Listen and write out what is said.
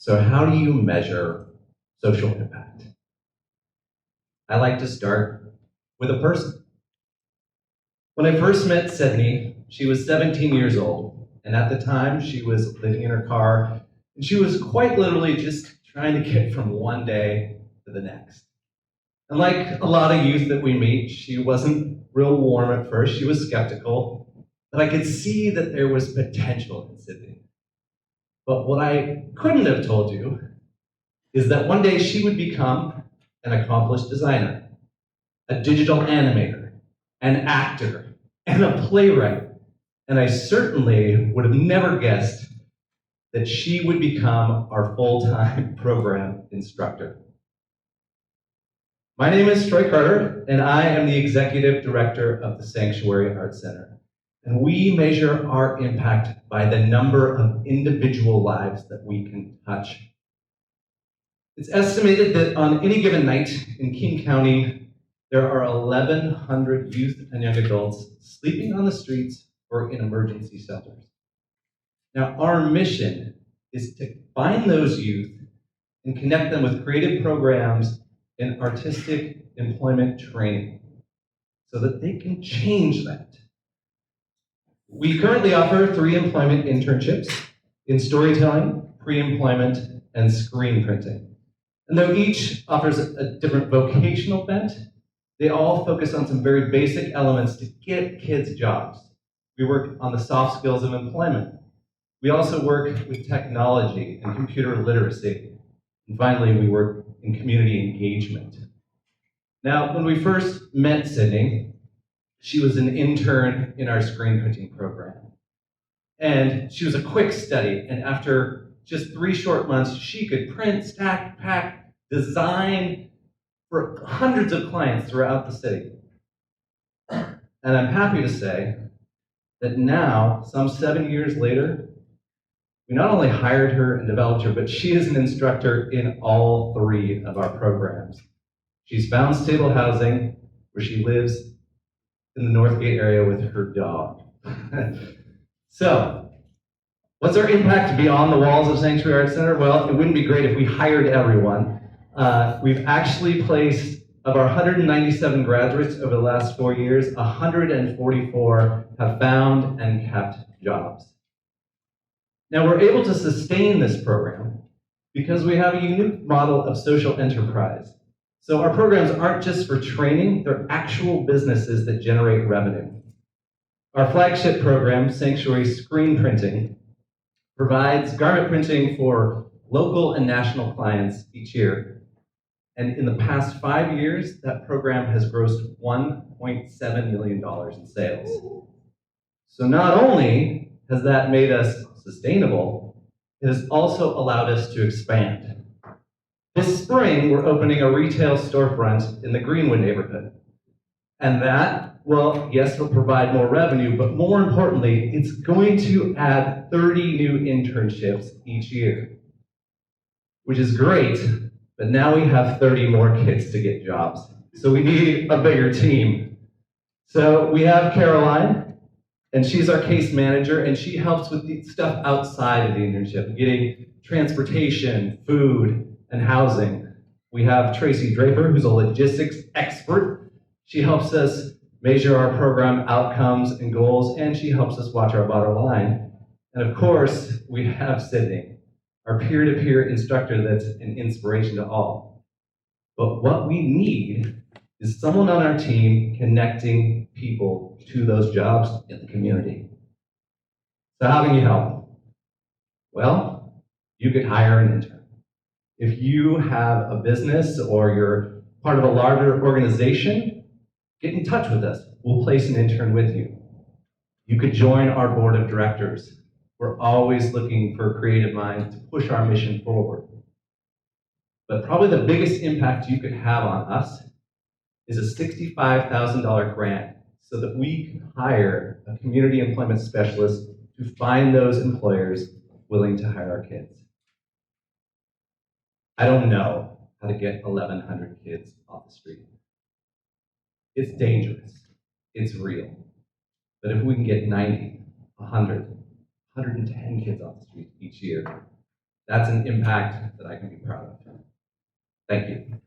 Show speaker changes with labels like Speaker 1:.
Speaker 1: So how do you measure social impact? I like to start with a person. When I first met Sydney, she was 17 years old, and at the time she was living in her car, and she was quite literally just trying to get from one day to the next. And like a lot of youth that we meet, she wasn't real warm at first. She was skeptical, but I could see that there was potential in Sydney. But what I couldn't have told you is that one day she would become an accomplished designer, a digital animator, an actor, and a playwright. And I certainly would have never guessed that she would become our full-time program instructor. My name is Troy Carter, and I am the executive director of the Sanctuary Arts Center. And we measure our impact by the number of individual lives that we can touch. It's estimated that on any given night in King County, there are 1,100 youth and young adults sleeping on the streets or in emergency shelters. Now, our mission is to find those youth and connect them with creative programs and artistic employment training so that they can change that. We currently offer 3 employment internships in storytelling, pre-employment, and screen printing. And though each offers a different vocational bent, they all focus on some very basic elements to get kids jobs. We work on the soft skills of employment. We also work with technology and computer literacy. And finally, we work in community engagement. Now, when we first met Sydney, she was an intern in our screen printing program. And she was a quick study, and after just 3 short months, she could print, stack, pack, design for hundreds of clients throughout the city. And I'm happy to say that now, some 7 years later, we not only hired her and developed her, but she is an instructor in all 3 of our programs. She's found stable housing where she lives in the Northgate area with her dog. So, what's our impact beyond the walls of Sanctuary Arts Center? Well, it wouldn't be great if we hired everyone. We've actually placed, of our 197 graduates over the last 4 years, 144 have found and kept jobs. Now, we're able to sustain this program because we have a unique model of social enterprise. So our programs aren't just for training, they're actual businesses that generate revenue. Our flagship program, Sanctuary Screen Printing, provides garment printing for local and national clients each year. And in the past 5 years, that program has grossed $1.7 million in sales. So not only has that made us sustainable, it has also allowed us to expand. This spring, we're opening a retail storefront in the Greenwood neighborhood. And that, well, yes, will provide more revenue, but more importantly, it's going to add 30 new internships each year, which is great, but now we have 30 more kids to get jobs. So we need a bigger team. So we have Caroline, and she's our case manager, and she helps with the stuff outside of the internship, getting transportation, food, and housing. We have Tracy Draper, who's a logistics expert. She helps us measure our program outcomes and goals, and she helps us watch our bottom line. And of course, we have Sydney, our peer-to-peer instructor that's an inspiration to all. But what we need is someone on our team connecting people to those jobs in the community. So how can you help? Well, you could hire an intern. If you have a business or you're part of a larger organization, get in touch with us. We'll place an intern with you. You could join our board of directors. We're always looking for creative minds to push our mission forward. But probably the biggest impact you could have on us is a $65,000 grant so that we can hire a community employment specialist to find those employers willing to hire our kids. I don't know how to get 1,100 kids off the street. It's dangerous. It's real. But if we can get 90, 100, 110 kids off the street each year, That's an impact that I can be proud of. Thank you.